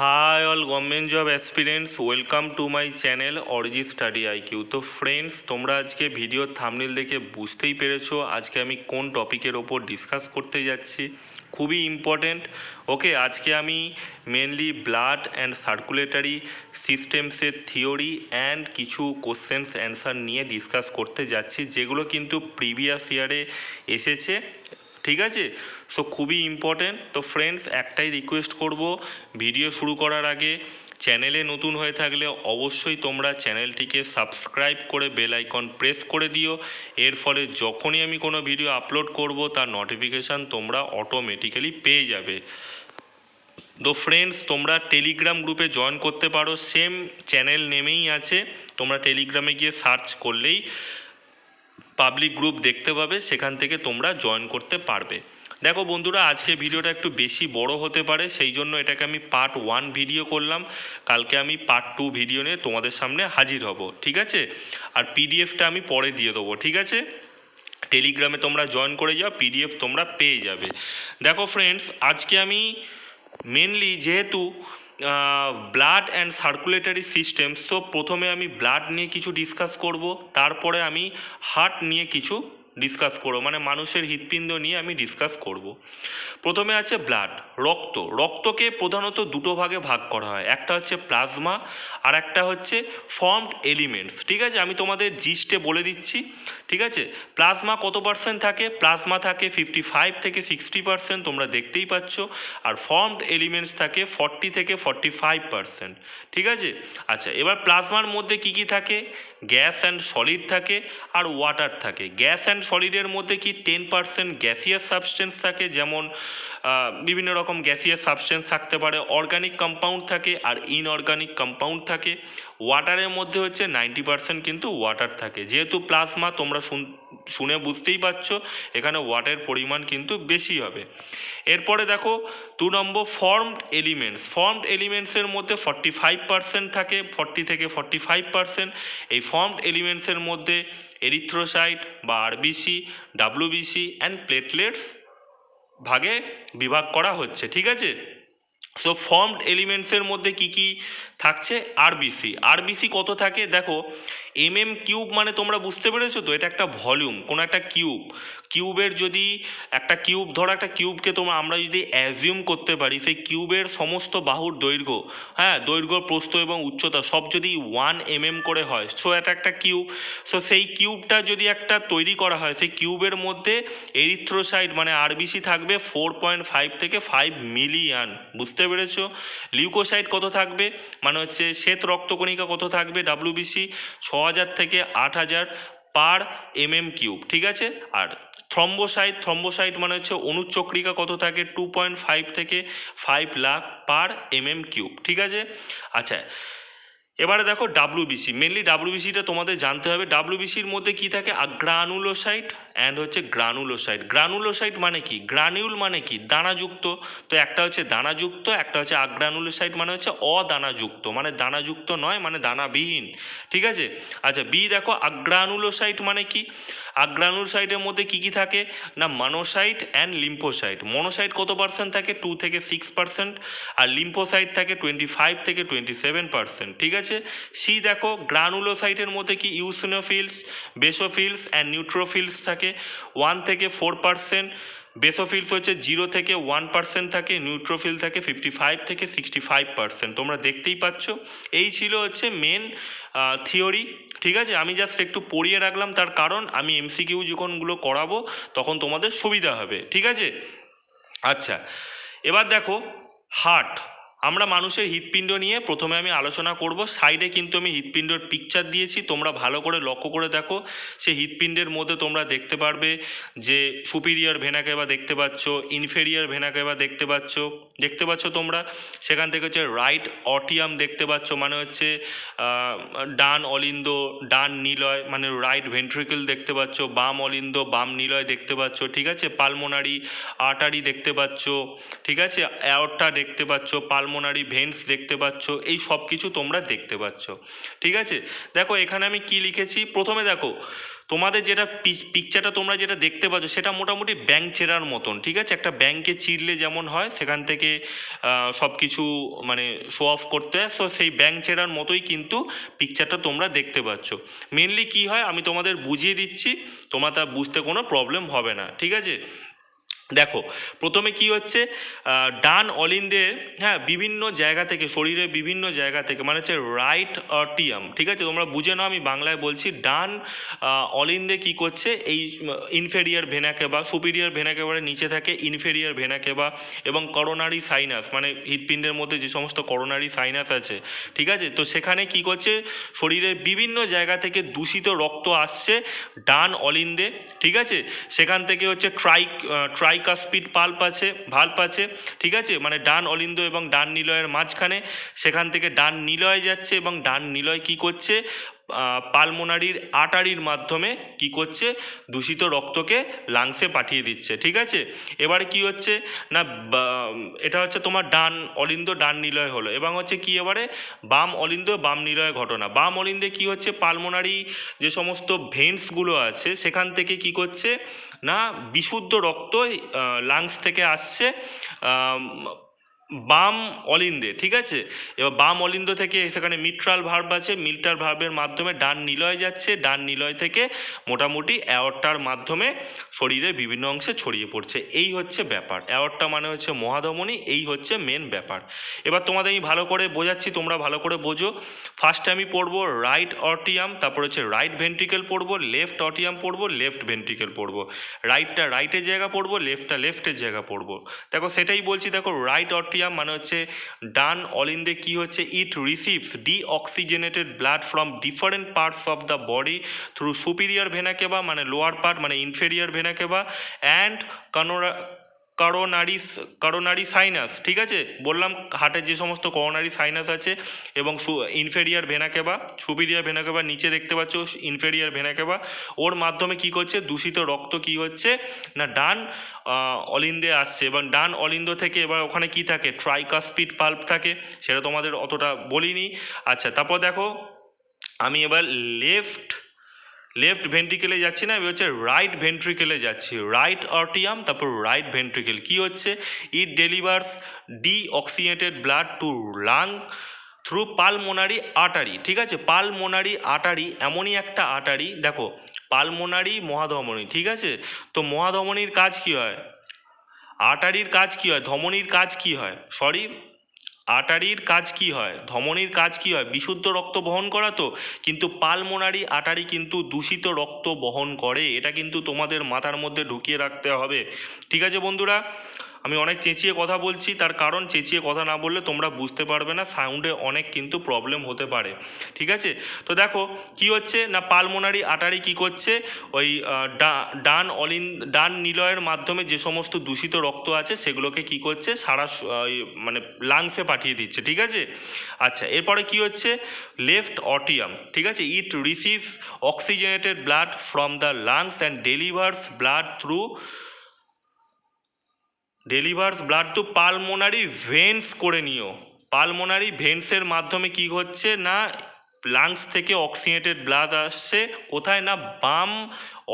High all government job aspirants, welcome to my channel অরিজি study IQ. তো friends, তোমরা আজকে ভিডিওর থাম্বনেল দেখে বুঝতেই পেরেছো আজকে আমি কোন টপিকের ওপর ডিসকাস করতে যাচ্ছি। খুবই ইম্পর্টেন্ট। ওকে, আজকে আমি মেনলি ব্লাড অ্যান্ড সার্কুলেটারি সিস্টেমসের থিওরি অ্যান্ড কিছু কোশ্চেন্স অ্যান্সার নিয়ে ডিসকাস করতে যাচ্ছি, যেগুলো কিন্তু প্রিভিয়াস ইয়ারে এসেছে। ঠিক আছে, সো খুবই ইম্পর্টেন্ট। তো ফ্রেন্ডস, একটাই রিকোয়েস্ট করব, ভিডিও শুরু করার আগে চ্যানেলে নতুন হয়ে থাকলে অবশ্যই তোমরা চ্যানেলটিকে সাবস্ক্রাইব করে বেল আইকন প্রেস করে দিও। এর ফলে যখনই আমি কোনো ভিডিও আপলোড করব তার নোটিফিকেশান তোমরা অটোমেটিক্যালি পেয়ে যাবে। তো ফ্রেন্ডস, তোমরা টেলিগ্রাম গ্রুপে জয়েন করতে পারো, সেম চ্যানেল নেমেই আছে। তোমরা টেলিগ্রামে গিয়ে সার্চ করলেই পাবলিক গ্রুপ দেখতে পাবে, সেখান থেকে তোমরা জয়েন করতে পারবে। দেখো বন্ধুরা, আজকে ভিডিওটা একটু বেশি বড় হতে পারে, সেই জন্য এটাকে আমি পার্ট 1 ভিডিও করলাম। কালকে আমি পার্ট 2 ভিডিও নিয়ে তোমাদের সামনে হাজির হব, ঠিক আছে? আর পিডিএফটা আমি পরে দিয়ে দেবো, ঠিক আছে? টেলিগ্রামে তোমরা জয়েন করে যাও, পিডিএফ তোমরা পেয়ে যাবে। দেখো ফ্রেন্ডস, আজকে আমি মেনলি যেহেতু ব্লাড অ্যান্ড সার্কুলেটারি সিস্টেম, সো প্রথমে আমি ব্লাড নিয়ে কিছু ডিসকাস করব, তারপরে আমি হার্ট নিয়ে কিছু ডিসকাস করব, মানে মানুষের হৃৎপিণ্ড নিয়ে আমি ডিসকাস করব। প্রথমে আছে ব্লাড, রক্ত। রক্তকে প্রধানত দুটো ভাগে ভাগ করা হয়, একটা হচ্ছে প্লাজমা আর একটা হচ্ছে ফর্মড এলিমেন্টস। ঠিক আছে, আমি তোমাদের জিস্টে বলে দিচ্ছি, ঠিক আছে? প্লাজমা কত পার্সেন্ট থাকে? প্লাজমা থাকে 55 থেকে 60%, তোমরা দেখতেই পাচ্ছ। আর ফর্মড এলিমেন্টস থাকে 40 থেকে 45%, ঠিক আছে? আচ্ছা, এবার প্লাজমার মধ্যে কি কি থাকে? গ্যাস অ্যান্ড সলিড থাকে আর ওয়াটার থাকে। গ্যাস অ্যান্ড সলিডের মধ্যে কি 10% গ্যাসিয়াস সাবস্টেন্স থাকে, যেমন বিভিন্ন রকম গ্যাসিয়াস সাবস্টেন্স থাকতে পারে। অর্গানিক কম্পাউন্ড থাকে আর ইনঅর্গানিক কম্পাউন্ড থাকে। ওয়াটারের মধ্যে হচ্ছে 90% কিন্তু ওয়াটার থাকে। যেহেতু প্লাজমা, তোমরা শুনে বুঝতেই পারছো এখানে ওয়াটারের পরিমাণ কিন্তু বেশি হবে। এরপরে দেখো 2 নম্বর ফর্মড এলিমেন্টস। ফর্মড এলিমেন্টসের মধ্যে 45% থাকে, 40 থেকে 45%। এই ফর্মড এলিমেন্টসের মধ্যে এরিথ্রোসাইট বা আরবিসি, ডাব্লিউবিসি অ্যান্ড প্লেটলেটস ভাগে বিভাগ করা হচ্ছে, ঠিক আছে? সো ফর্মড এলিমেন্টসের মধ্যে কি কি থাকছে? আরবিসি। আরবিসি কত থাকে? দেখো, কিউব মানে তোমরা বুঝতে পেরেছো তো, এটা একটা ভলিউম, কোনো একটা কিউবের যদি একটা কিউব, ধরো একটা কিউবকে আমরা যদি অ্যাজিউম করতে পারি, সেই কিউবের সমস্ত বাহুর দৈর্ঘ্য, হ্যাঁ, দৈর্ঘ্য, প্রস্থ এবং উচ্চতা সব যদি 1 করে হয়, সো এটা একটা কিউব। সো সেই কিউবটা যদি একটা তৈরি করা হয়, সেই কিউবের মধ্যে এরিথ্রোসাইট মানে আরবিসি থাকবে 4.5 থেকে 5 মিলিয়ন, বুঝতে পেরেছো? লিউকোসাইট কত থাকবে? মানে হচ্ছে শ্বেত রক্তকণিকা কত থাকবে? ডাব্লিউবিসি 6000 থেকে 8000 পার কিউব, ঠিক আছে? আর থ্রম্বোসাইট মানে হচ্ছে অনুচক্রিকা কত থাকে? 2.5 থেকে 5 লাখ পার কিউব, ঠিক আছে? আচ্ছা, এবারে দেখো ডাব্লিউবিসি। মেনলি ডাব্লিউবিসিটা তোমাদের জানতে হবে। ডাব্লিউবিসির মধ্যে কি থাকে? গ্রানুলোসাইট অ্যান্ড হচ্ছে গ্রানুলোসাইট। গ্রানুলোসাইট মানে কি? গ্রানিউল মানে কি? দানাযুক্ত। তো একটা হচ্ছে দানাযুক্ত, একটা হচ্ছে আগ্রানুলোসাইট মানে হচ্ছে অদানাযুক্ত, মানে দানাযুক্ত নয়, মানে দানাবিহীন, ঠিক আছে? আচ্ছা, বি দেখো, আগ্রানুলোসাইট মানে কি? আগ্রানুলোসাইটের মধ্যে কি কি থাকে না? Monocyte and lymphocyte. মনোসাইট কত পার্সেন্ট থাকে? 2 থেকে 6%। আর লিম্ফোসাইট থাকে 25 থেকে 27%, ঠিক আছে? সি দেখো, গ্রানুলোসাইটের মধ্যে কি? ইউসিনোফিলস, বেসোফিলস অ্যান্ড নিউট্রোফিলস থাকে 1 থেকে 4%। বেসোফিলস হচ্ছে 0 থেকে 1% থাকে, নিউট্রোফিল থাকে 55 থেকে 65%, তোমরা দেখতেই পাচ্ছ। এই ছিল হচ্ছে মেন থিওরি, ঠিক আছে? আমি জাস্ট একটু পড়িয়ে রাখলাম, তার কারণ আমি এমসিকিউ যখনগুলো করাবো তখন তোমাদের সুবিধা হবে, ঠিক আছে? আচ্ছা, এবার দেখো হার্ট। আমরা মানুষের হৃৎপিণ্ড নিয়ে প্রথমে আমি আলোচনা করব। সাইডে কিন্তু আমি হৃৎপিণ্ডের পিকচার দিয়েছি, তোমরা ভালো করে লক্ষ্য করে দেখো। সেই হৃৎপিণ্ডের মধ্যে তোমরা দেখতে পারবে যে সুপিরিয়র ভেনা কেভা দেখতে পাচ্ছ, ইনফেরিয়র ভেনা কেভা দেখতে পাচ্ছ তোমরা। সেখান থেকে হচ্ছে রাইট অটিয়াম দেখতে পাচ্ছ, মানে হচ্ছে ডান অলিন্দ, ডান নিলয়, মানে রাইট ভেন্ট্রিকল দেখতে পাচ্ছ। বাম অলিন্দ, বাম নিলয় দেখতে পাচ্ছ, ঠিক আছে? পালমোনারি আর্টারি দেখতে পাচ্ছ, ঠিক আছে? অ্যাওর্টা দেখতে পাচ্ছ, পালমোনারি ভেন্স দেখতে পাচ্ছ, এই সব কিছু তোমরা দেখতে পাচ্ছ, ঠিক আছে? দেখো এখানে আমি কি লিখেছি, প্রথমে দেখো তোমাদের যেটা পিকচারটা তোমরা যেটা দেখতে পাচ্ছ সেটা মোটামুটি ব্যাংক চেরার মতন, ঠিক আছে? একটা ব্যাংকে চিরলে যেমন হয় সেখান থেকে সব কিছু মানে শো অফ করতে হয়, সো সেই ব্যাংক চেরার মতোই কিন্তু পিকচারটা তোমরা দেখতে পাচ্ছ। মেনলি কি হয় আমি তোমাদের বুঝিয়ে দিচ্ছি, তোমার তা বুঝতে কোনো প্রবলেম হবে না, ঠিক আছে? দেখো প্রথমে কি হচ্ছে, ডান অলিন্দে, হ্যাঁ, বিভিন্ন জায়গা থেকে, শরীরের বিভিন্ন জায়গা থেকে, মানে হচ্ছে রাইট অর্টিয়াম, ঠিক আছে? তোমরা বুঝে নাও, আমি বাংলায় বলছি। ডান অলিন্দে কি করছে, এই ইনফেরিয়ার ভেনা কেবা, সুপিরিয়ার ভেনা কেবারের নিচে থাকে ইনফেরিয়ার ভেনা কেবা, এবং করোনারি সাইনাস, মানে হৃৎপিণ্ডের মধ্যে যে সমস্ত করোনারি সাইনাস আছে, ঠিক আছে? তো সেখানে কি করছে, শরীরের বিভিন্ন জায়গা থেকে দূষিত রক্ত আসছে ডান অলিন্দে, ঠিক আছে? সেখান থেকে হচ্ছে ট্রাইকাসপিড ভাল্ব আছে, ঠিক আছে? মানে ডান অলিন্দ এবং ডান নিলয়ের মাঝখানে, সেখান থেকে ডান নিলয় যাচ্ছে এবং ডান নিলয় কি করছে, পালমোনারির আটারির মাধ্যমে কি করছে, দূষিত রক্তকে লাংসে পাঠিয়ে দিচ্ছে, ঠিক আছে? এবারে কি হচ্ছে না, এটা হচ্ছে তোমার ডান অলিন্দ ডান নিলয় হলো, এবং হচ্ছে কি এবারে বাম অলিন্দ বাম নিলয় ঘটনা। বাম অলিন্দে কি হচ্ছে, পালমোনারি যে সমস্ত ভেন্সগুলো আছে সেখান থেকে কি করছে না, বিশুদ্ধ রক্ত লাংস থেকে আসছে বাম অলিন্দে, ঠিক আছে? এবার বাম অলিন্দ থেকে সেখানে মিট্রাল ভার্ব আছে, মিট্রাল ভার্বের মাধ্যমে ডান নিলয় যাচ্ছে, ডান নিলয় থেকে মোটামুটি অ্যাওর্টার মাধ্যমে শরীরের বিভিন্ন অংশে ছড়িয়ে পড়ছে। এই হচ্ছে ব্যাপার। অ্যাওর্টা মানে হচ্ছে মহাধমনী, এই হচ্ছে মেন ব্যাপার। এবার তোমাদের আমি ভালো করে বোঝাচ্ছি, তোমরা ভালো করে বোঝো। ফার্স্টে আমি পড়বো রাইট অর্টিয়াম, তারপর হচ্ছে রাইট ভেন্ট্রিকেল পড়বো, লেফট অর্টিয়াম পড়বো, লেফট ভেন্ট্রিকেল পড়বো, রাইটটা রাইটের জায়গা পড়বো, লেফটটা লেফটের জায়গা পড়বো। দেখো সেটাই বলছি, দেখো রাইট অর্টিয়াম মানে হচ্ছে ডান অলিন্দে কি হচ্ছে, it receives deoxygenated blood from different parts of the body through superior vena cava, মানে লোয়ার পার্ট মানে inferior vena cava, and coronary sinus, ঠিক আছে? বললাম হার্টের যে সমস্ত করোনারি সাইনাস আছে, এবং ইনফেরিয়ার ভেনা কেবা, সুপিরিয়র ভেনা কেবা নিচে দেখতে পাচ্ছ ইনফেরিয়ার ভেনা কেবা, ওর মাধ্যমে কি করছে, দূষিত রক্ত কি হচ্ছে না ডান অলিন্দে আসছে, এবং ডান অলিন্দ থেকে এবার ওখানে কি থাকে, ট্রাইকাসপিড পাল্প থাকে, সেটা তোমাদের অতটা বলিনি। আচ্ছা, তারপর দেখো আমি এবার লেফট ভেন্ট্রিকেলে যাচ্ছি না, আমি হচ্ছে রাইট ভেন্ট্রিকেলে যাচ্ছি। রাইট অর্টিয়াম, তারপর রাইট ভেন্ট্রিকেল কি হচ্ছে, it delivers deoxygenated blood to lung through pulmonary artery, ঠিক আছে? পালমোনারি আটারি এমনই একটা আটারি, দেখো পালমোনারি মহাধমনী, ঠিক আছে? তো মহাধমনীর কাজ কি হয়, আটারির কাজ কি হয়, ধমনীর কাজ কি হয়, আটারির কাজ কি হয়, ধমনীর কাজ কি হয়, বিশুদ্ধ রক্ত বহন করা তো, কিন্তু পালমোনারি আটারি কিন্তু দূষিত রক্ত বহন করে, এটা কিন্তু তোমাদের মাথার মধ্যে ঢুকিয়ে রাখতে হবে, ঠিক আছে বন্ধুরা? আমি অনেক চেঁচিয়ে কথা বলছি, তার কারণ চেঁচিয়ে কথা না বললে তোমরা বুঝতে পারবে না, সাউন্ডে অনেক কিন্তু প্রবলেম হতে পারে, ঠিক আছে? তো দেখো কি হচ্ছে না, পালমোনারি আটারি কি করছে, ওই ডান নিলয়ের মাধ্যমে যে সমস্ত দূষিত রক্ত আছে সেগুলোকে কি করছে, সারা মানে লাংসে পাঠিয়ে দিচ্ছে, ঠিক আছে? আচ্ছা, এরপরে কি হচ্ছে, লেফট অর্টিয়াম, ঠিক আছে, it receives oxygenated blood from the lungs and delivers blood to pulmonary veins করে নিও। পালমোনারি ভেন্সের মাধ্যমে কি হচ্ছে না, লাংস থেকে অক্সিজেনেটেড ব্লাড আসছে কোথায় না, বাম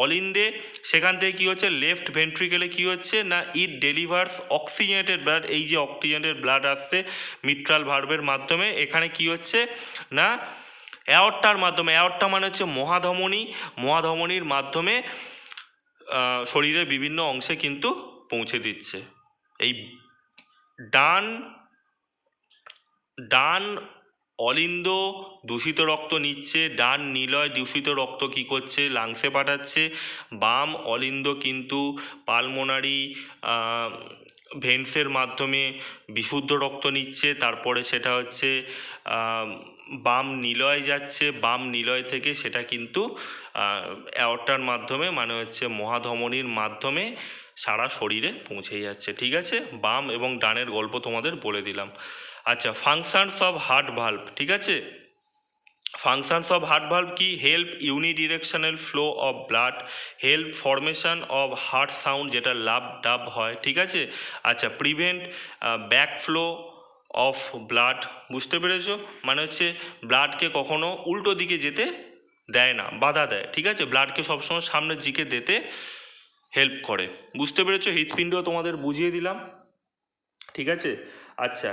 অলিন্দে, সেখান থেকে কী হচ্ছে, লেফট ভেন্ট্রিকেলে কী হচ্ছে না, ইট ডেলিভার্স অক্সিজেনেটেড ব্লাড, এই যে অক্সিজেনেটেড ব্লাড আসছে মিট্রাল ভার্বের মাধ্যমে, এখানে কি হচ্ছে না, অ্যাওর্টার মাধ্যমে, অ্যাওর্টা মানে হচ্ছে মহাধমনীর মাধ্যমে শরীরের বিভিন্ন অংশে কিন্তু পৌঁছে দিচ্ছে। এই ডান অলিন্দ দূষিত রক্ত নিচ্ছে, ডান নিলয় দূষিত রক্ত কি করছে, লাংসে পাঠাচ্ছে, বাম অলিন্দ কিন্তু পালমোনারি ভেন্সের মাধ্যমে বিশুদ্ধ রক্ত নিচ্ছে, তারপরে সেটা হচ্ছে বাম নিলয় যাচ্ছে, বাম নিলয় থেকে সেটা কিন্তু অ্যাওর্টার মাধ্যমে মানে হচ্ছে মহাধমনীর মাধ্যমে সারা শরীরে পৌঁছে যাচ্ছে, ঠিক আছে? বাম এবং ডানের গল্প তোমাদের বলে দিলাম। আচ্ছা, ফাংশনস অফ হার্ট ভাল্ব, ঠিক আছে? ফাংশনস অফ হার্ট ভাল্ব কি, help unidirectional flow of blood, help formation of heart sound যেটা লাভ ডাব হয়, ঠিক আছে? আচ্ছা, prevent back flow of blood, বুঝতে পেরেছো? মানে হচ্ছে ব্লাডকে কখনো উল্টো দিকে যেতে দেয় না, বাধা দেয়, ঠিক আছে, ব্লাডকে সবসময় সামনের দিকে যেতে হেল্প করে। বুঝতে পেরেছো? হৃৎপিণ্ড তোমাদের বুঝিয়ে দিলাম, ঠিক আছে। আচ্ছা,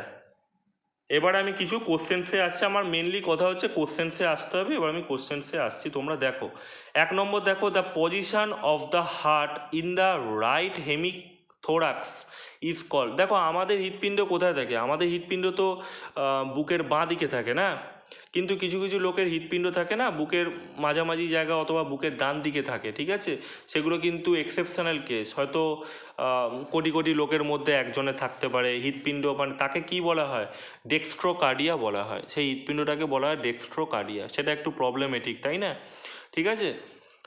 এবার আমি কিছু কোশ্চেন্সে আসছি, আমার মেনলি কথা হচ্ছে কোশ্চেন্সে আসতে হবে। এবার আমি কোশ্চেন্সে আসছি, তোমরা দেখো। 1 নম্বর দেখো, the position of the heart in the right hemithorax is called. দেখো আমাদের হৃৎপিণ্ড কোথায় থাকে? আমাদের হৃৎপিণ্ড তো বুকের বাঁ দিকে থাকে না, কিন্তু কিছু কিছু লোকের হৃৎপিণ্ড থাকে না বুকের মাঝামাঝি জায়গা অথবা বুকের ডান দিকে থাকে, ঠিক আছে। সেগুলো কিন্তু এক্সেপশনাল কেস, হয়তো কোটি কোটি লোকের মধ্যে একজনে থাকতে পারে হৃৎপিণ্ড, মানে তাকে কি বলা হয়? ডেক্সট্রোকার্ডিয়া বলা হয়, সেই হৃৎপিণ্ডটাকে বলা হয় ডেক্সট্রোকার্ডিয়া। সেটা একটু প্রবলেমেটিক, তাই না? ঠিক আছে,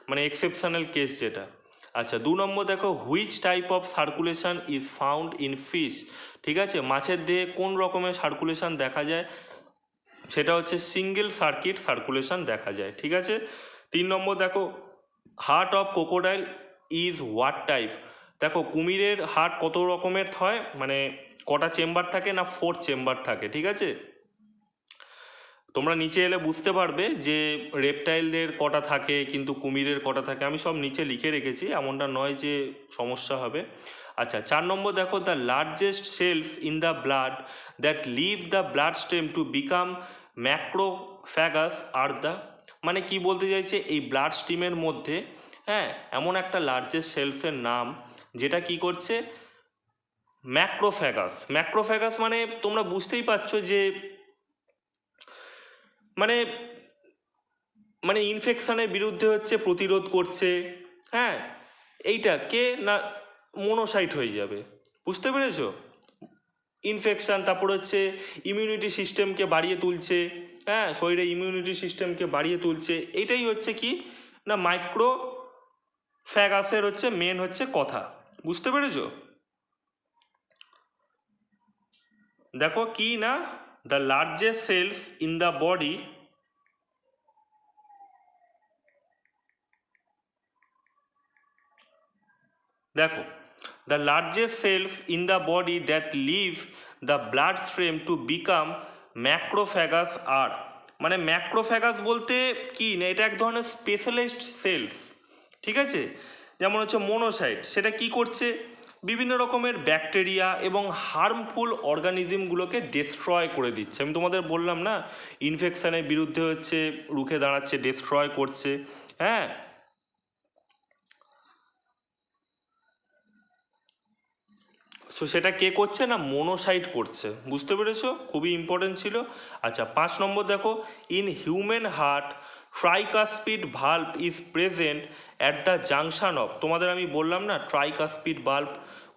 মানে এক্সেপশনাল কেস যেটা। আচ্ছা, 2 নম্বর দেখো, which type of circulation is found in fish. ঠিক আছে, মাছের দেহে কোন রকমের সার্কুলেশন দেখা যায়? সেটা হচ্ছে সিঙ্গেল সার্কিট সার্কুলেশন দেখা যায়, ঠিক আছে। 3 নম্বর দেখো, heart of crocodile is what type. দেখো কুমিরের হার্ট কত রকমের হয়, মানে কটা চেম্বার থাকে না? 4 চেম্বার থাকে, ঠিক আছে। তোমরা নিচে এলে বুঝতে পারবে যে রেপটাইলদের কটা থাকে কিন্তু কুমিরের কটা থাকে, আমি সব নিচে লিখে রেখেছি, এমনটা নয় যে সমস্যা হবে। আচ্ছা, 4 নম্বর দেখো, the largest cells in the blood that leave the blood stream to become macrophages are the, মানে কি বলতে চাইছে, এই ব্লাড স্ট্রিমের মধ্যে, হ্যাঁ, এমন একটা লার্জেস্ট সেলসের নাম যেটা কি করছে? ম্যাক্রোফ্যাগাস। ম্যাক্রোফ্যাগাস মানে তোমরা বুঝতেই পারছো যে মানে মানে ইনফেকশানের বিরুদ্ধে হচ্ছে প্রতিরোধ করছে, হ্যাঁ। এইটা কে না? মোনোসাইট হয়ে যাবে, বুঝতে পেরেছো? ইনফেকশান, তারপর হচ্ছে ইমিউনিটি সিস্টেমকে বাড়িয়ে তুলছে, হ্যাঁ, শরীরে ইমিউনিটি সিস্টেমকে বাড়িয়ে তুলছে। এইটাই হচ্ছে কি না মাইক্রো ফ্যাগাসের হচ্ছে মেন হচ্ছে কথা, বুঝতে পেরেছো? দেখো কি না, the largest cells in the body, দেখো, the largest cells in the body that leave the blood stream to become macrophages are, মানে ম্যাক্রোফ্যাগাস বলতে কি না, এটা এক ধরনের স্পেশালিস্ট সেলস, ঠিক আছে। যেমন হচ্ছে মোনোসাইট, সেটা কি করছে? বিভিন্ন রকমের ব্যাকটেরিয়া এবং হার্মফুল অর্গানিজমগুলোকে ডিস্ট্রয় করে দিচ্ছে। আমি তোমাদের বললাম না, ইনফেকশানের বিরুদ্ধে হচ্ছে রুখে দাঁড়াচ্ছে, ডিস্ট্রয় করছে, হ্যাঁ। সো সেটা কে করছে না? মোনোসাইট করছে, বুঝতে পেরেছো? খুবই ইম্পর্টেন্ট ছিল। আচ্ছা, 5 নম্বর দেখো, in human heart tricuspid valve is present at the junction of, তোমাদের আমি বললাম না ট্রাইকাসপিড ভাল্ব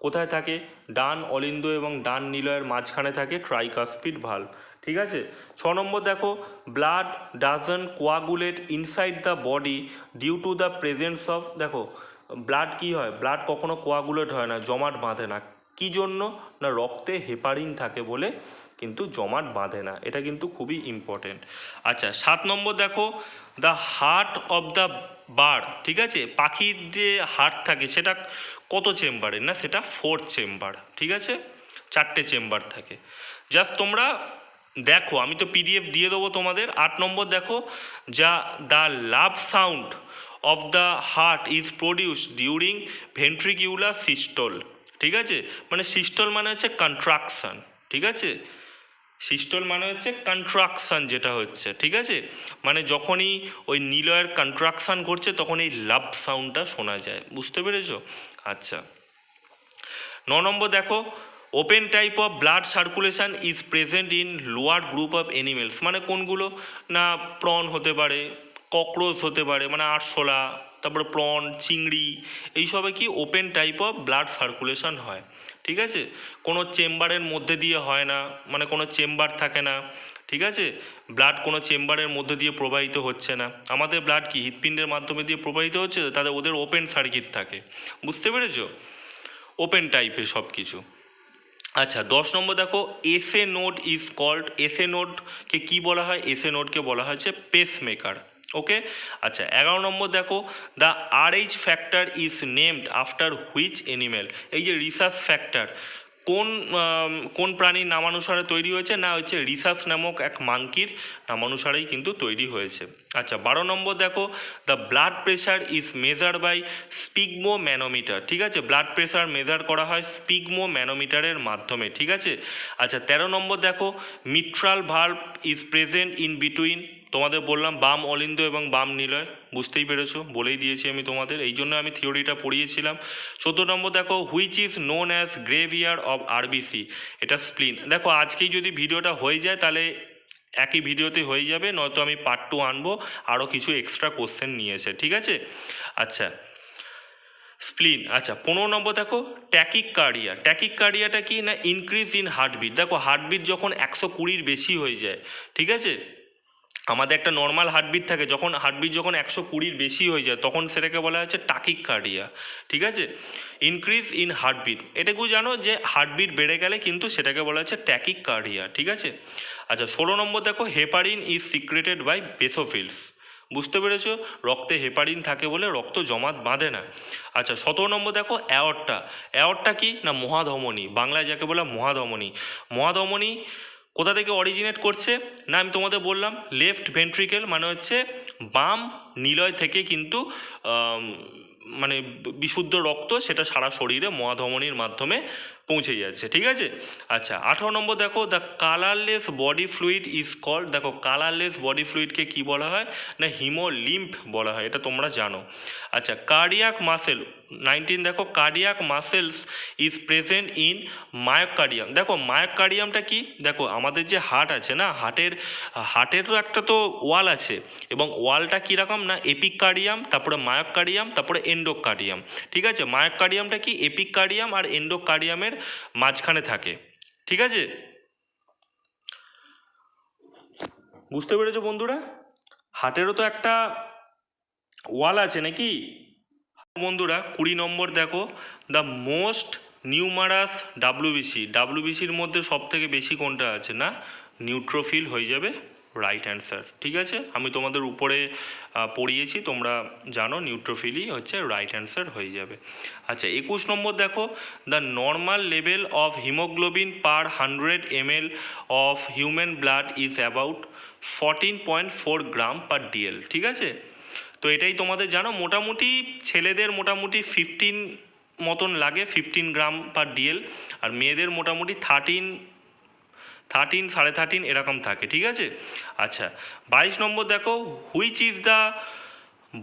কোথায় থাকে? ডান অলিন্দ এবং ডান নিলয়ের মাঝখানে থাকে ট্রাইকাসপিড ভাল্ব, ঠিক আছে। 6 নম্বর দেখো, blood doesn't coagulate inside the body due to the presence of, দেখো ব্লাড কি হয়? ব্লাড কখনো কোয়াগুলেট হয় না, জমাট বাঁধে না। কি জন্য না? রক্তে হেপারিন থাকে বলে কিন্তু জমাট বাঁধে না, এটা কিন্তু খুবই ইম্পর্টেন্ট। আচ্ছা, 7 নম্বর দেখো, the heart of the bird, ঠিক আছে, পাখির যে হার্ট থাকে সেটা কত চেম্বারের? না সেটা 4 চেম্বার, ঠিক আছে, 4টে চেম্বার থাকে। জাস্ট তোমরা দেখো, আমি তো পিডিএফ দিয়ে দেবো তোমাদের। 8 নম্বর দেখো, যা the lub sound of the heart is produce during ventricular systole, ঠিক আছে, মানে সিস্টল মানে হচ্ছে কন্ট্রাকশান, ঠিক আছে, সিস্টল মানে হচ্ছে কন্ট্রাকশান যেটা হচ্ছে, ঠিক আছে, মানে যখনই ওই নিলয়ের কন্ট্রাকশান করছে তখন এই লাভ সাউন্ডটা শোনা যায়, বুঝতে পেরেছো? আচ্ছা, 9 নম্বর দেখো, open type of blood circulation is present in lower group of animals, মানে কোনগুলো না? প্রন হতে পারে, ককরোচ হতে পারে, মানে আরশোলা, তারপরে প্রন, চিংড়ি, এইসবে কি open type of blood circulation হয়, ঠিক আছে। কোনো চেম্বারের মধ্যে দিয়ে হয় না, মানে কোনো চেম্বার থাকে না, ঠিক আছে, ব্লাড কোনো চেম্বারের মধ্যে দিয়ে প্রবাহিত হচ্ছে না। আমাদের ব্লাড কি হৃৎপিণ্ডের মাধ্যমে দিয়ে প্রবাহিত হচ্ছে, তাদের ওদের ওপেন সার্কিট থাকে, বুঝতে পেরেছো? ওপেন টাইপের সব কিছু। আচ্ছা, 10 নম্বর দেখো, SA node is called, SA নোডকে কী বলা হয়? এসএ নোডকে বলা হচ্ছে পেসমেকার, ওকে। আচ্ছা, 11 নম্বর দেখো, the RH factor is named after which animal, এই যে রিসার্চ ফ্যাক্টর কোন প্রাণীর নামানুসারে তৈরি হয়েছে? না হচ্ছে রিসাস নামক এক মাংকির নামানুসারেই কিন্তু তৈরি হয়েছে। আচ্ছা 12 নম্বর দেখো, the blood pressure is measure by sphygmomanometer. ঠিক আছে, ব্লাড প্রেশার মেজার করা হয় স্পিগমো ম্যানোমিটারের মাধ্যমে। ঠিক আছে। আচ্ছা 13 নম্বর দেখো, mitral valve is present in between, তোমাদের বললাম বাম অলিন্দ এবং বাম নিলয়, বুঝতেই পেরেছো, বলেই দিয়েছি আমি তোমাদের, এই জন্য আমি থিওরিটা পড়িয়েছিলাম। 14 নম্বর দেখো, which is known as গ্রেভিয়ার of RBC, এটা স্প্লিন। দেখো আজকেই যদি ভিডিওটা হয়ে যায় তাহলে একই ভিডিওতে হয়ে যাবে, নয়তো আমি পার্ট 2 আনবো, আরও কিছু এক্সট্রা কোশ্চেন নিয়েছে। ঠিক আছে। আচ্ছা স্প্লিন। আচ্ছা 15 নম্বর দেখো, ট্যাকিকার্ডিয়া। ট্যাকিকার্ডিয়াটা কি? না ইনক্রিজ ইন হার্টবিট। দেখো হার্টবিট যখন 120-র বেশি হয়ে যায়, ঠিক আছে, আমাদের একটা নর্মাল হার্টবিট থাকে, যখন হার্টবিট যখন 120-র বেশি হয়ে যায় তখন সেটাকে বলা হচ্ছে টাকিকার্ডিয়া। ঠিক আছে, ইনক্রিজ ইন হার্টবিট, এটুকু জানো যে হার্টবিট বেড়ে গেলে কিন্তু সেটাকে বলা হচ্ছে ট্যাকিকার্ডিয়া। ঠিক আছে। আচ্ছা 16 নম্বর দেখো, হেপারিন ইজ সিক্রেটেড বাই বেসোফিলস। বুঝতে পেরেছো, রক্তে হেপারিন থাকে বলে রক্ত জমাট বাঁধে না। আচ্ছা 17 নম্বর দেখো, অ্যাওর্টা। অ্যাওর্টা কি? না মহাধমনী, বাংলায় যাকে বলা মহাধমনী। মহাধমনী কোথা থেকে অরিজিনেট করছে? না আমি তোমাদের বললাম লেফট ভেন্ট্রিকেল, মানে হচ্ছে বাম নিলয় থেকে কিন্তু মানে বিশুদ্ধ রক্ত সেটা সারা শরীরে মহাধমনীর মাধ্যমে পৌঁছে যাচ্ছে। ঠিক আছে। আচ্ছা 18 নম্বর দেখো, the colourless body fluid is called. দেখো কালারলেস বডি ফ্লুইডকে কি বলা হয়? না হিমোলিম্ফ বলা হয়, এটা তোমরা জানো। আচ্ছা কার্ডিয়াক মাসেল 19 দেখো, cardiac muscles is present in myocardium. দেখো মায়োকার্ডিয়ামটা কি? দেখো আমাদের যে হার্ট আছে না, হার্টেরও একটা তো ওয়াল আছে, এবং ওয়ালটা কীরকম? না এপিকার্ডিয়াম, তারপরে মায়োকার্ডিয়াম, তারপরে এন্ডোকার্ডিয়াম। ঠিক আছে, মায়োকার্ডিয়ামটা কি? এপিকার্ডিয়াম আর এন্ডোকার্ডিয়ামের মাঝখানে থাকে। ঠিক আছে, বুঝতে পেরেছো বন্ধুরা? হার্টেরও তো একটা ওয়াল আছে নাকি বন্ধুরা। 20 নম্বর দেখো, দ্য মোস্ট নিউমারাস ডাব্লিউবিসির মধ্যে সব থেকে বেশি কোনটা আছে? না নিউট্রোফিল হয়ে যাবে রাইট অ্যান্সার। ঠিক আছে, আমি তোমাদের উপরে পড়িয়েছি, তোমরা জানো নিউট্রোফিলই হচ্ছে রাইট অ্যান্সার হয়ে যাবে। আচ্ছা 21 নম্বর দেখো, the normal level of haemoglobin per 100 ml of human blood is about 14.4 gram per DL. ঠিক আছে, তো এটাই তোমাদের জানো, মোটামুটি ছেলেদের মোটামুটি 15 মতন লাগে, 15 গ্রাম পার ডিএল, আর মেয়েদের মোটামুটি 13 13.5 এরকম থাকে। ঠিক আছে। আচ্ছা 22 নম্বর দেখো, which is the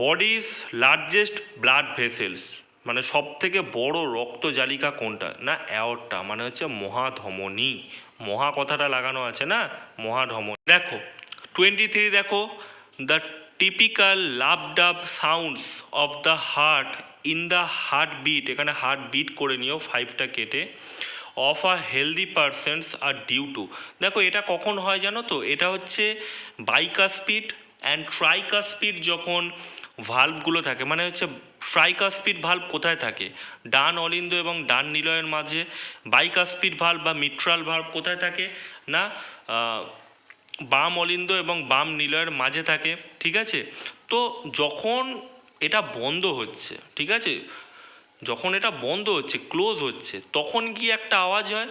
bodies largest blood vessels, মানে সব থেকে বড় রক্তজালিকা কোনটা? না অ্যাওর্টা, মানে হচ্ছে মহাধমনী। মহা কথাটা লাগানো আছে না, মহাধমনী। দেখো 23 দেখো, the typical lub dub sounds of the heart in the heart beat, এখানে হার্ট বিট করে নিও 5টা কেটে, of a healthy persons are due to. দেখো এটা কখন হয় জানো তো? এটা হচ্ছে বাইকাসপিড অ্যান্ড ট্রাইকাসপিড যখন ভাল্বগুলো থাকে, মানে হচ্ছে ট্রাইকাসপিড ভাল্ব কোথায় থাকে? ডান অলিন্দ এবং ডান নিলয়ের মাঝে। বাইকাসপিড ভাল্ব বা মিট্রাল ভাল্ব কোথায় থাকে? না বাম অলিন্দ এবং বাম নিলয়ের মাঝে থাকে। ঠিক আছে, তো যখন এটা বন্ধ হচ্ছে, ঠিক আছে, যখন এটা বন্ধ হচ্ছে, ক্লোজ হচ্ছে, তখন কি একটা আওয়াজ হয়।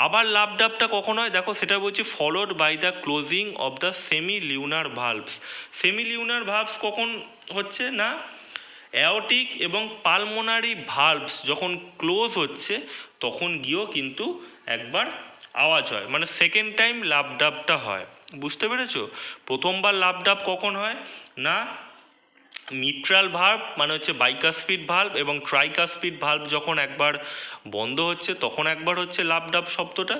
আবার লাভ ডাবটা কখন হয়? দেখো সেটা বলছি followed by the closing of the semi lunar valves. Semi lunar valves কখন হচ্ছে? না অ্যাওটিক এবং পালমোনারি ভালভস যখন ক্লোজ হচ্ছে তখন গিয়েও কিন্তু একবার আওয়াজ হয়, মানে সেকেন্ড টাইম লাভ ডাবটা হয়। বুঝতে পেরেছো? প্রথমবার লাভ ডাব কখন হয়? না মিট্রাল ভাল্ব, মানে হচ্ছে বাইকাসপিড ভাল্ব এবং ট্রাইকাসপিড ভাল্ব যখন একবার বন্ধ হচ্ছে তখন একবার হচ্ছে লাভ ডাব শব্দটা।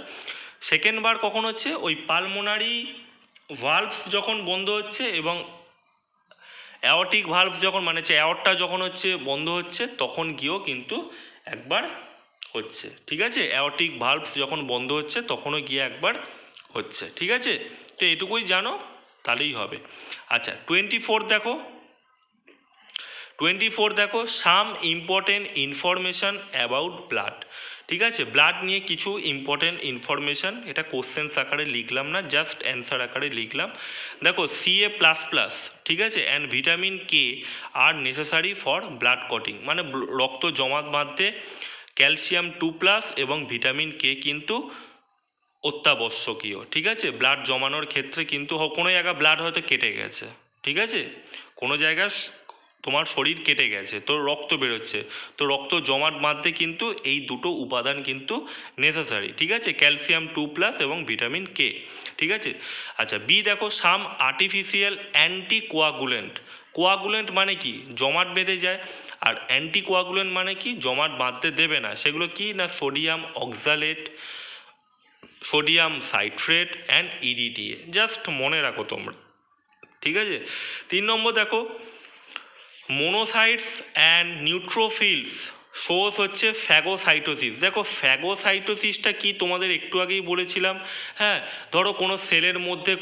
সেকেন্ড বার কখন হচ্ছে? ওই পালমোনারি ভাল্ভস যখন বন্ধ হচ্ছে এবং অ্যাওর্টিক ভাল্ভস যখন, মানে হচ্ছে অ্যাওর্টটা যখন হচ্ছে বন্ধ হচ্ছে তখন গিয়েও কিন্তু একবার হচ্ছে। ঠিক আছে, অ্যাওর্টিক ভাল্ভস যখন বন্ধ হচ্ছে তখনও গিয়ে একবার হচ্ছে। ঠিক আছে, তো এটুকুই জানো তাহলেই হবে। আচ্ছা 24 দেখো, 24 দেখো, some important information about blood. ঠিক আছে, ব্লাড নিয়ে কিছু ইম্পর্টেন্ট ইনফরমেশান, এটা কোশ্চেন্স আকারে লিখলাম না, জাস্ট অ্যান্সার আকারে লিখলাম। দেখো Ca++, ঠিক আছে, and vitamin K R necessary for blood clotting, মানে রক্ত জমাট বাঁধতে ক্যালসিয়াম 2+ এবং ভিটামিন কে কিন্তু অত্যাবশ্যকীয়। ঠিক আছে, ব্লাড জমানোর ক্ষেত্রে কিন্তু কোনো জায়গায় ব্লাড হয়তো কেটে গেছে, ঠিক আছে, কোনো জায়গায় তোমার শরীর কেটে গেছে, তো রক্ত বেরোচ্ছে, তো রক্ত জমাট বাঁধতে কিন্তু এই দুটো উপাদান কিন্তু নেসেসারি। ঠিক আছে, ক্যালসিয়াম 2+ এবং ভিটামিন কে। ঠিক আছে, আচ্ছা বি দেখো, সাম আর্টিফিশিয়াল অ্যান্টি কোয়াগুলেন্ট। কোয়াগুলেন্ট মানে কি, জমাট বেঁধে যায়, আর অ্যান্টি কোয়াগুলেন্ট মানে কি, জমাট বাঁধতে দেবে না। সেগুলো কি না, sodium oxalate, sodium citrate and EDTA. Just মনে রাখো তোমরা। ঠিক আছে, 3 নম্বর দেখো, মোনোসাইটস অ্যান্ড নিউট্রোফিলস সোর্স হচ্ছে ফ্যাগোসাইটোসিস। দেখো ফ্যাগোসাইটোসিসটা কি তোমাদের একটু আগেই বলেছিলাম। হ্যাঁ, ধরো কোনো সেলের মধ্যে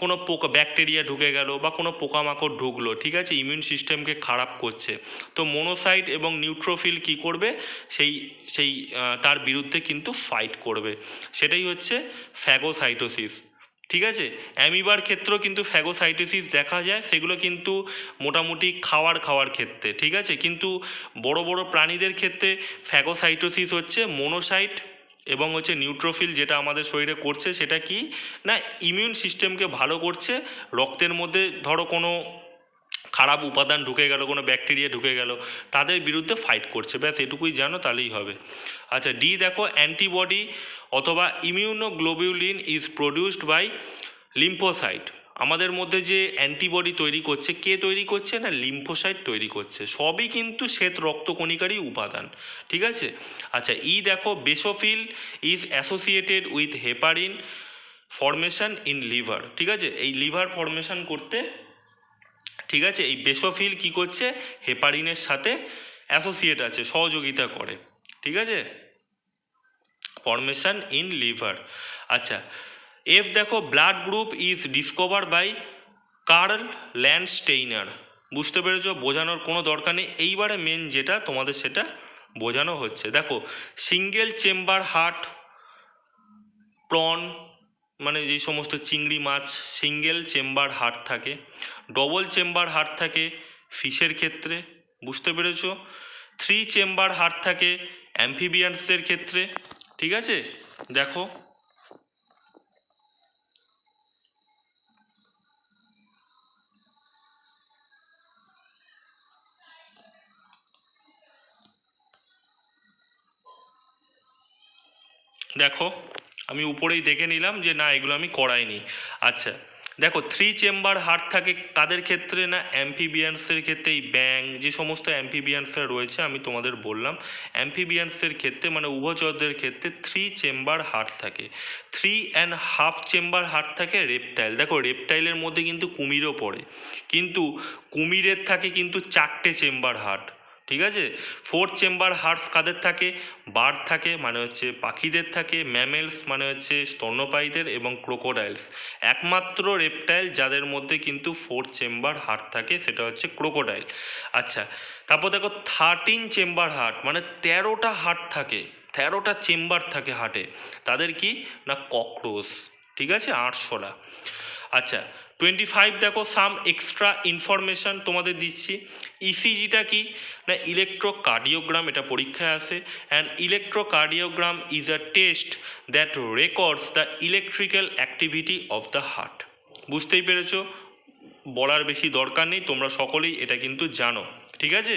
কোনো পোকা ব্যাকটেরিয়া ঢুকে গেল বা কোনো পোকামাকড় ঢুকলো, ঠিক আছে, ইমিউন সিস্টেমকে খারাপ করছে, তো মোনোসাইট এবং নিউট্রোফিল কি করবে, সেই সেই তার বিরুদ্ধে কিন্তু ফাইট করবে, সেটাই হচ্ছে ফ্যাগোসাইটোসিস। ঠিক আছে, অ্যামিবার ক্ষেত্রেও কিন্তু ফ্যাগোসাইটোসিস দেখা যায়, সেগুলো কিন্তু মোটামুটি খাওয়ার ক্ষেত্রে। ঠিক আছে, কিন্তু বড় বড় প্রাণীদের ক্ষেত্রে ফ্যাগোসাইটোসিস হচ্ছে মোনোসাইট এবং হচ্ছে নিউট্রোফিল, যেটা আমাদের শরীরে করছে সেটা কি না, ইমিউন সিস্টেমকে ভালো করছে। রক্তের মধ্যে ধরো কোনো খারাপ উপাদান ঢুকে গেল, কোনো ব্যাকটেরিয়া ঢুকে গেল, তাদের বিরুদ্ধে ফাইট করছে, ব্যাস এটুকুই জানো তাহলেই হবে। আচ্ছা ডি দেখো, অ্যান্টিবডি অথবা immunoglobulin is produced by lymphocyte. আমাদের মধ্যে যে অ্যান্টিবডি তৈরি করছে, কে তৈরি করছে না, লিম্ফোসাইট তৈরি করছে, সবই কিন্তু শ্বেত রক্তকণিকারই উপাদান। ঠিক আছে, আচ্ছা ই দেখো, basophil is associated with heparin formation in liver. ঠিক আছে, এই লিভার ফর্মেশন করতে, ঠিক আছে, এই বেসোফিল কি করছে, হেপারিনের সাথে অ্যাসোসিয়েট আছে, সহযোগিতা করে। ঠিক আছে, ফর্মেশন ইন লিভার। আচ্ছা এফ দেখো, blood group is discover by Karl Landsteiner. বুঝতে পেরেছো, বোঝানোর কোনো দরকার নেই, এইবারে মেন যেটা তোমাদের সেটা বোঝানো হচ্ছে। দেখো সিঙ্গেল চেম্বার হার্ট, প্রন মানে যেই সমস্ত চিংড়ি মাছ, সিঙ্গেল চেম্বার হার্ট থাকে, ডবল চেম্বার হার্ট থাকে ফিশের ক্ষেত্রে। বুঝতে পেরেছো, 3 চেম্বার হার্ট থাকে অ্যাম্ফিবিয়ান্সের ক্ষেত্রে। ঠিক আছে, দেখো দেখো আমি উপরেই দেখে নিলাম যে না এগুলো আমি করাইনি। আচ্ছা দেখো 3 চেম্বার হার্ট থাকে কাদের ক্ষেত্রে না, অ্যাম্ফিবিয়ান্সের ক্ষেত্রে, এই ব্যাং যে সমস্ত অ্যাম্ফিবিয়ান্সরা রয়েছে আমি তোমাদের বললাম, অ্যাম্ফিবিয়ান্সের ক্ষেত্রে মানে উভচরদের ক্ষেত্রে 3 চেম্বার হার্ট থাকে। 3.5 চেম্বার হার্ট থাকে রেপটাইল। দেখো রেপটাইলের মধ্যে কিন্তু কুমিরও পড়ে, কিন্তু কুমিরের থাকে কিন্তু 4টে চেম্বার হার্ট। ঠিক আছে, 4 চেম্বার হার্টস কাদের থাকে, বার্ড থাকে মানে হচ্ছে পাখিদের থাকে, ম্যামেলস মানে হচ্ছে স্তন্যপায়ীদের, এবং ক্রোকোডাইলস। একমাত্র রেপটাইল যাদের মধ্যে কিন্তু 4 চেম্বার হার্ট থাকে সেটা হচ্ছে ক্রোকোডাইল। আচ্ছা তারপর দেখো 13 চেম্বার হার্ট মানে 13টা হার্ট থাকে, 13টা চেম্বার থাকে হার্টে, তাদের কি না ককরোচ। ঠিক আছে, আরশোলা। আচ্ছা 25 দেখো, সাম এক্সট্রা ইনফরমেশান তোমাদের দিচ্ছি। ইসিজিটা কি না, ইলেকট্রোকার্ডিওগ্রাম, এটা পরীক্ষায় আসে। And electrocardiogram is a test that records the electrical activity of the heart. বুঝতেই পেরেছো, বলার বেশি দরকার নেই, তোমরা সকলেই এটা কিন্তু জানো। ঠিক আছে,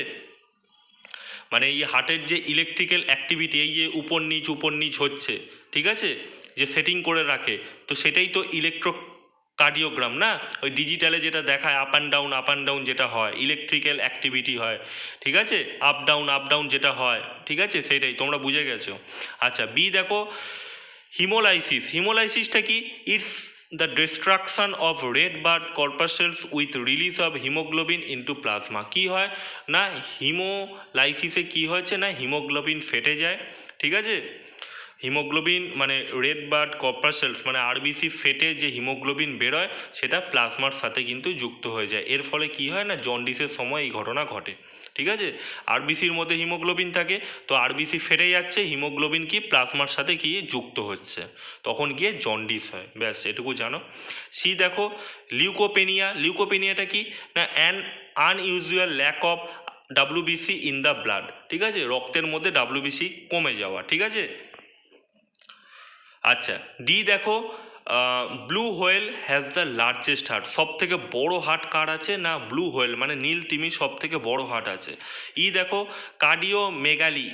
মানে এই হার্টের যে ইলেকট্রিক্যাল অ্যাক্টিভিটি, এই যে উপর নিচ হচ্ছে, ঠিক আছে, যে সেটিং করে রাখে, তো সেটাই তো ইলেকট্রোকার্ডিওগ্রাম না, ওই ডিজিটালে যেটা দেখায় আপ অ্যান্ড ডাউন যেটা হয়, ইলেকট্রিক্যাল অ্যাক্টিভিটি হয়। ঠিক আছে, আপ ডাউন যেটা হয়, ঠিক আছে, সেটাই তোমরা বুঝে গেছো। আচ্ছা বি দেখো, হিমোলাইসিসটা কি, it's the destruction of red blood corpuscles with release of haemoglobin into plasma. কী হয় না, হিমোলাইসিসে কী হয়েছে না, হিমোগ্লোবিন ফেটে যায়। ঠিক আছে, হিমোগ্লোবিন মানে রেড ব্লাড কর্পাসেলস মানে আরবিসি ফেটে যে হিমোগ্লোবিন বেরোয় সেটা প্লাজমার সাথে কিন্তু যুক্ত হয়ে যায়। এর ফলে কি হয় না, জন্ডিসের সময় এই ঘটনা ঘটে। ঠিক আছে, আরবিসির মধ্যে হিমোগ্লোবিন থাকে, তো আরবিসি ফেটে যাচ্ছে, হিমোগ্লোবিন কি প্লাজমার সাথে কি যুক্ত হচ্ছে, তখন গিয়ে জন্ডিস হয়, ব্যাস এটুকু জানো। সি দেখো, লিউকোপেনিয়াটা কি না, an unusual lack of WBC in the blood, ঠিক আছে, রক্তের মধ্যে ডাব্লিউবিসি কমে যাওয়া, ঠিক আছে। আচ্ছা, ডি দেখো, blue whale has the largest heart, সব থেকে বড় হার্ট কার আছে না ব্লু হোয়েল মানে নীল তিমির সব থেকে বড় হার্ট আছে। ই দেখো, কার্ডিওমেগালি,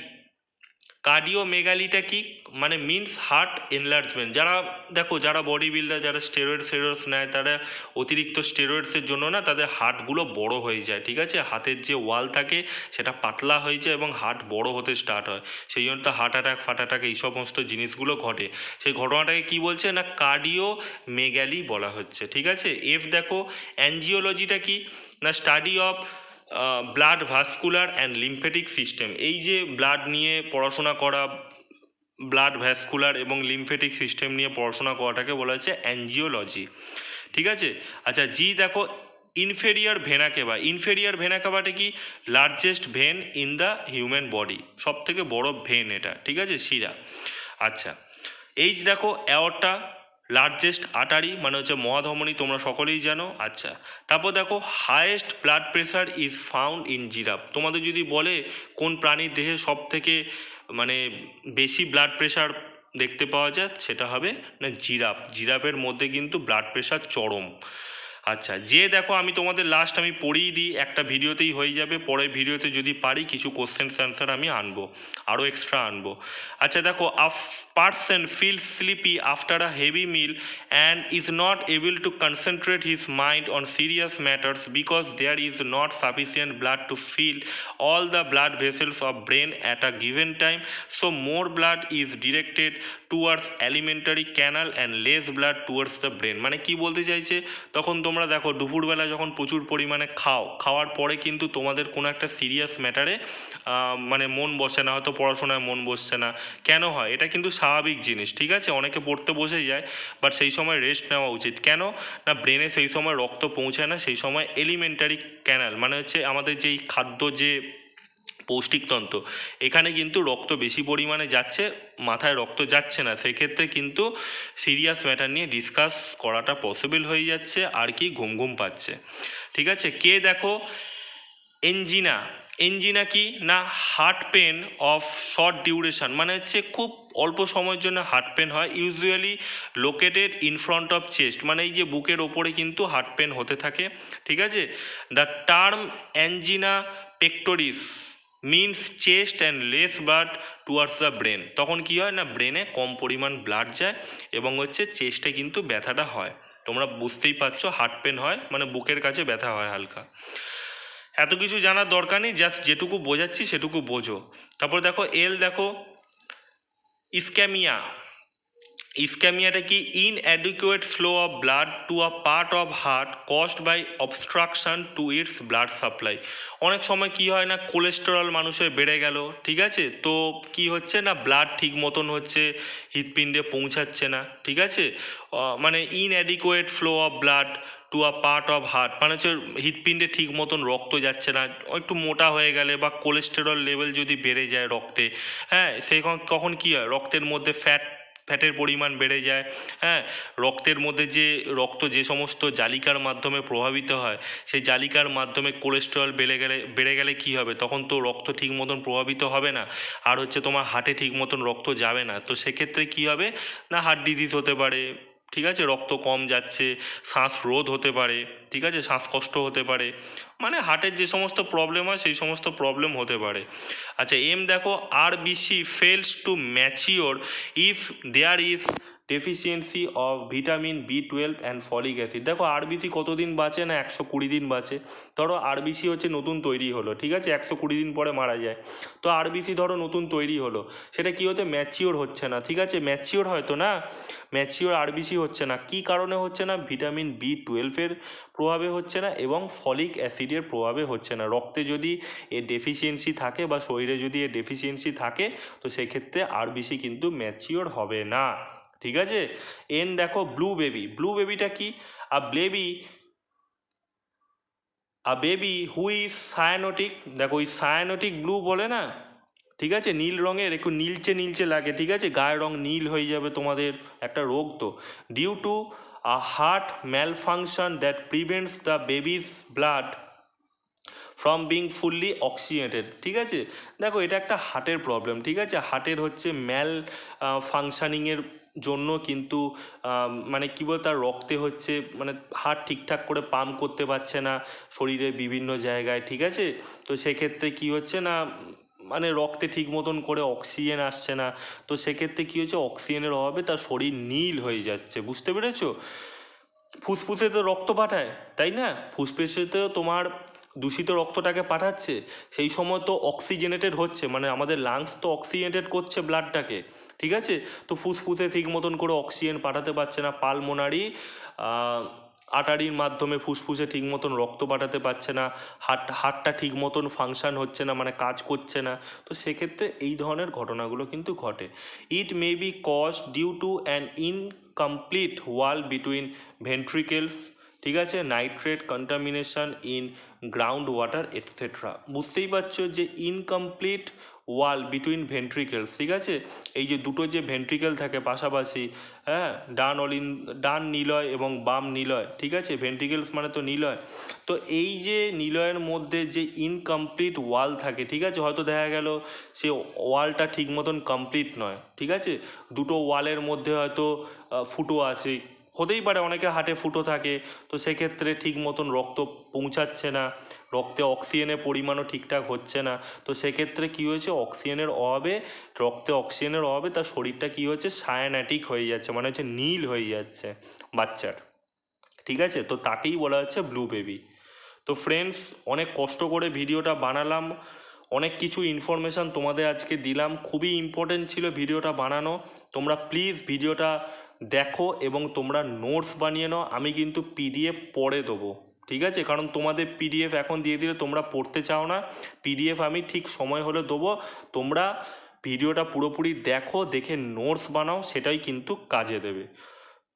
কার্ডিওমেগালিটা কি মানে মিনস হার্ট এনলার্জমেন্ট। যারা দেখো যারা বডি বিল্ডার, যারা স্টেরয়েডস নেয়, তারা অতিরিক্ত স্টেরয়েডসের জন্য না তাদের হার্টগুলো বড় হয়ে যায়, ঠিক আছে, হাতের যে ওয়াল থাকে সেটা পাতলা হয়ে যায় এবং হার্ট বড় হতে স্টার্ট হয়, সেই জন্য তো হার্ট অ্যাটাক ফাটাটাক এই সমস্ত জিনিসগুলো ঘটে। সেই ঘটনাটাকে কি বলছে না কার্ডিওমেগালি বলা হচ্ছে, ঠিক আছে। এফ দেখো, অ্যাঞ্জিওলজিটা কি না study of blood vascular and lymphatic system, এই যে ব্লাড নিয়ে পড়াশোনা করা, ব্লাড ভ্যাসকুলার এবং লিম্ফেটিক সিস্টেম নিয়ে পড়াশোনা করাটাকে বলা হচ্ছে অ্যাঞ্জিওলজি, ঠিক আছে। আচ্ছা, জি দেখো, inferior vena cava, inferior vena কেভাটা কি largest vein in the human body, সব থেকে বড় ভেন এটা, ঠিক আছে, শিরা। আচ্ছা, এইচ দেখো, অ্যাওর্টা লার্জেস্ট আর্টারি মানে হচ্ছে মহাধমনী, তোমরা সকলেই জানো। আচ্ছা, তারপর দেখো, highest blood pressure is found in giraffe, তোমাদের যদি বলে কোন প্রাণীর দেহে সব থেকে মানে বেশি ব্লাড প্রেশার দেখতে পাওয়া যায়, সেটা হবে না জিরাফ, জিরাফের মধ্যে কিন্তু ব্লাড প্রেশার চরম। আচ্ছা, যে দেখো আমি তোমাদের লাস্ট আমি পড়িয়ে দিই, একটা ভিডিওতেই হয়ে যাবে, পরের ভিডিওতে যদি পারি কিছু কোশ্চেন্স অ্যান্সার আমি আনবো, আরও এক্সট্রা আনবো। আচ্ছা দেখো, person feel sleepy after a heavy meal and is not able to concentrate his mind on serious matters because there is not sufficient blood to fill all the blood vessels of brain at a given time, so more blood is directed towards alimentary canal and less blood towards the brain। মানে কি বলতে চাইছে, তখন তোমরা দেখো দুপুরবেলা যখন প্রচুর পরিমাণে খাওয়ার পরে কিন্তু তোমাদের কোনো একটা সিরিয়াস ম্যাটারে মানে মন বসে না, হয়তো পড়াশোনায় মন বসছে না, কেন হয় এটা কিন্তু স্বাভাবিক জিনিস, ঠিক আছে, অনেকে পড়তে বসে যায়, বাট সেই সময় রেস্ট নেওয়া উচিত। কেন না ব্রেনে সেই সময় রক্ত পৌঁছায় না, সেই সময় এলিমেন্টারি ক্যানাল মানে হচ্ছে আমাদের যেই খাদ্য যে পৌষ্টিকতন্ত্র, এখানে কিন্তু রক্ত বেশি পরিমাণে যাচ্ছে, মাথায় রক্ত যাচ্ছে না, সেক্ষেত্রে কিন্তু সিরিয়াস ম্যাটার নিয়ে ডিসকাস করাটা পসিবল হয়ে যাচ্ছে, আর কি ঘুম পাচ্ছে, ঠিক আছে। কে দেখো, এনজিনা, এনজিনা কি না heart pain of short duration মানে হচ্ছে খুব অল্প সময়ের জন্য হার্ট পেন হয়, usually located in front of chest মানে এই যে বুকের ওপরে কিন্তু হার্ট পেন হতে থাকে, ঠিক আছে। The term angina pectoris means chest and less blood towards the brain, তখন কী হয় না ব্রেনে কম পরিমাণ ব্লাড যায় এবং হচ্ছে চেস্টে কিন্তু ব্যথাটা হয়, তোমরা বুঝতেই পারছো, হার্ট পেন হয় মানে বুকের কাছে ব্যথা হয় হালকা। এত কিছু জানার দরকার নেই, জাস্ট যেটুকু বোঝাচ্ছি সেটুকু বোঝো। তারপর দেখো এল দেখো, ইসক্যামিয়া, ইসক্যামিয়াটা কি inadequate flow of blood to a part of heart caused by obstruction to its blood supply. অনেক সময় কি হয় না কোলেস্টেরল মানুষের বেড়ে গেল, ঠিক আছে, তো কি হচ্ছে না ব্লাড ঠিক মতন হচ্ছে হৃৎপিণ্ডে পৌঁছাচ্ছে না, ঠিক আছে, মানে inadequate flow of blood to a part of heart মানে হচ্ছে হৃৎপিণ্ডে ঠিক মতন রক্ত যাচ্ছে না, একটু মোটা হয়ে গেলে বা কোলেস্টেরল লেভেল যদি বেড়ে যায় রক্তে, হ্যাঁ সেই কখন কী হয় রক্তের মধ্যে ফ্যাটের পরিমাণ বেড়ে যায়, হ্যাঁ রক্তের মধ্যে যে রক্ত যে সমস্ত জালিকার মাধ্যমে প্রভাবিত হয়, সেই জালিকার মাধ্যমে কোলেস্টেরল বেড়ে গেলে কী হবে, তখন তো রক্ত ঠিক মতন প্রভাবিত হবে না, আর হচ্ছে তোমার হার্টে ঠিক মতন রক্ত যাবে না, তো সেক্ষেত্রে কী হবে না হার্ট ডিজিজ হতে পারে, ঠিক আছে, রক্ত কম যাচ্ছে, শ্বাসরোধ হতে পারে, ঠিক আছে, শ্বাসকষ্ট হতে পারে, মানে হার্টের যে সমস্ত প্রবলেম হয় সেই সমস্ত প্রবলেম হতে পারে। আচ্ছা এম দেখো, RBC fails to mature if there is deficiency of vitamin B12 and folic acid. দেখো আরবিসি কতদিন বাঁচে না 120 দিন বাঁচে, ধরো আরবিসি হচ্ছে নতুন তৈরি হলো, ঠিক আছে, 120 দিন পরে মারা যায়, তো আরবিসি ধরো নতুন তৈরি হলো, সেটা কী হতে ম্যাচিওর হচ্ছে না, ঠিক আছে, ম্যাচিওর হয়তো না, ম্যাচিওর আরবিসি হচ্ছে না, কী কারণে হচ্ছে না ভিটামিন B12 প্রভাবে হচ্ছে না এবং ফলিক অ্যাসিডের প্রভাবে হচ্ছে না। রক্তে যদি এর ডেফিসিয়েন্সি থাকে বা শরীরে যদি এর ডেফিসিয়েন্সি থাকে তো সেক্ষেত্রে আরবিসি কিন্তু ম্যাচিওর হবে না, ঠিক আছে। এন দেখো, ব্লু বেবি, ব্লু বেবিটা কি আ বেবি হু ইজ সায়ানোটিক, দেখো ওই সায়ানোটিক ব্লু বলে না, ঠিক আছে, নীল রঙের একটু নীলচে লাগে, ঠিক আছে, গায়ের রং নীল হয়ে যাবে তোমাদের, একটা রোগ তো, due to a heart malfunction that prevents the baby's blood from being fully oxygenated. ঠিক আছে, দেখো এটা একটা হার্টের প্রবলেম। ঠিক আছে, হার্টের হচ্ছে ম্যাল ফাংশানিংয়ের জন্য কিন্তু মানে কী বল, তার রক্তে হচ্ছে মানে হার্ট ঠিকঠাক করে পাম্প করতে পারছে না শরীরের বিভিন্ন জায়গায়। ঠিক আছে, তো সেক্ষেত্রে কী হচ্ছে না, মানে রক্তে ঠিক মতন করে অক্সিজেন আসছে না। তো সেক্ষেত্রে কী হচ্ছে, অক্সিজেনের অভাবে তার শরীর নীল হয়ে যাচ্ছে। বুঝতে পেরেছো? ফুসফুসে তো রক্ত পাঠায়, তাই না? ফুসফুসেতেও তোমার দূষিত রক্তটাকে পাঠাচ্ছে, সেই সময় তো অক্সিজেনেটেড হচ্ছে, মানে আমাদের লাংস তো অক্সিজেনেটেড করছে ব্লাডটাকে। ঠিক আছে, তো ফুসফুসে ঠিক মতন করে অক্সিজেন পাঠাতে পারছে না, পালমোনারি আটারির মাধ্যমে ফুসফুসে ঠিক মতন রক্ত পাঠাতে পারছে না, হার্টটা ঠিক মতন ফাংশন হচ্ছে না, মানে কাজ করছে না। তো সেক্ষেত্রে এই ধরনের ঘটনাগুলো কিন্তু ঘটে। It may be cause due to an incomplete wall between ventricles. ঠিক আছে, nitrate contamination in ground water etcetera. বুঝতেই পারছো যে ইনকমপ্লিট ওয়াল বিটুইন ভেন্ট্রিকেলস। ঠিক আছে, এই যে দুটো যে ভেন্ট্রিকেল থাকে পাশাপাশি, হ্যাঁ, ডান নিলয় এবং বাম নিলয়। ঠিক আছে, ভেন্ট্রিকেলস মানে তো নিলয়। তো এই যে নিলয়ের মধ্যে যে ইনকমপ্লিট ওয়াল থাকে, ঠিক আছে, হয়তো দেখা গেল সে ওয়ালটা ঠিক মতন কমপ্লিট নয়। ঠিক আছে, দুটো ওয়ালের মধ্যে হয়তো ফুটো আছে, হতেই পারে অনেকের হার্টে ফুটো থাকে। তো সেক্ষেত্রে ঠিক মতন রক্ত পৌঁছাচ্ছে না, রক্তে অক্সিজেনের পরিমাণও ঠিকঠাক হচ্ছে না। তো সেক্ষেত্রে কী হয়েছে, অক্সিজেনের অভাবে, রক্তে অক্সিজেনের অভাবে তার শরীরটা কী হচ্ছে, সায়ানাটিক হয়ে যাচ্ছে, মানে হচ্ছে নীল হয়ে যাচ্ছে বাচ্চার। ঠিক আছে, তো তাকেই বলা হচ্ছে ব্লু বেবি। তো ফ্রেন্ডস, অনেক কষ্ট করে ভিডিওটা বানালাম, অনেক কিছু ইনফরমেশান তোমাদের আজকে দিলাম, খুবই ইম্পর্টেন্ট ছিল ভিডিওটা বানানো। তোমরা প্লিজ ভিডিওটা দেখো এবং তোমরা নোটস বানিয়ে নাও। আমি কিন্তু পিডিএফ পরে দেবো। ঠিক আছে, কারণ তোমাদের পিডিএফ এখন দিয়ে দিলে তোমরা পড়তে চাও না। পিডিএফ আমি ঠিক সময় হলে দেবো। তোমরা ভিডিওটা পুরোপুরি দেখো, দেখে নোটস বানাও, সেটাই কিন্তু কাজে দেবে।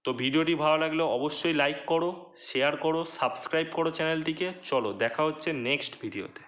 তো ভিডিওটি ভালো লাগলে অবশ্যই লাইক করো, শেয়ার করো, সাবস্ক্রাইব করো চ্যানেলটিকে। চলো দেখা হচ্ছে নেক্সট ভিডিওতে।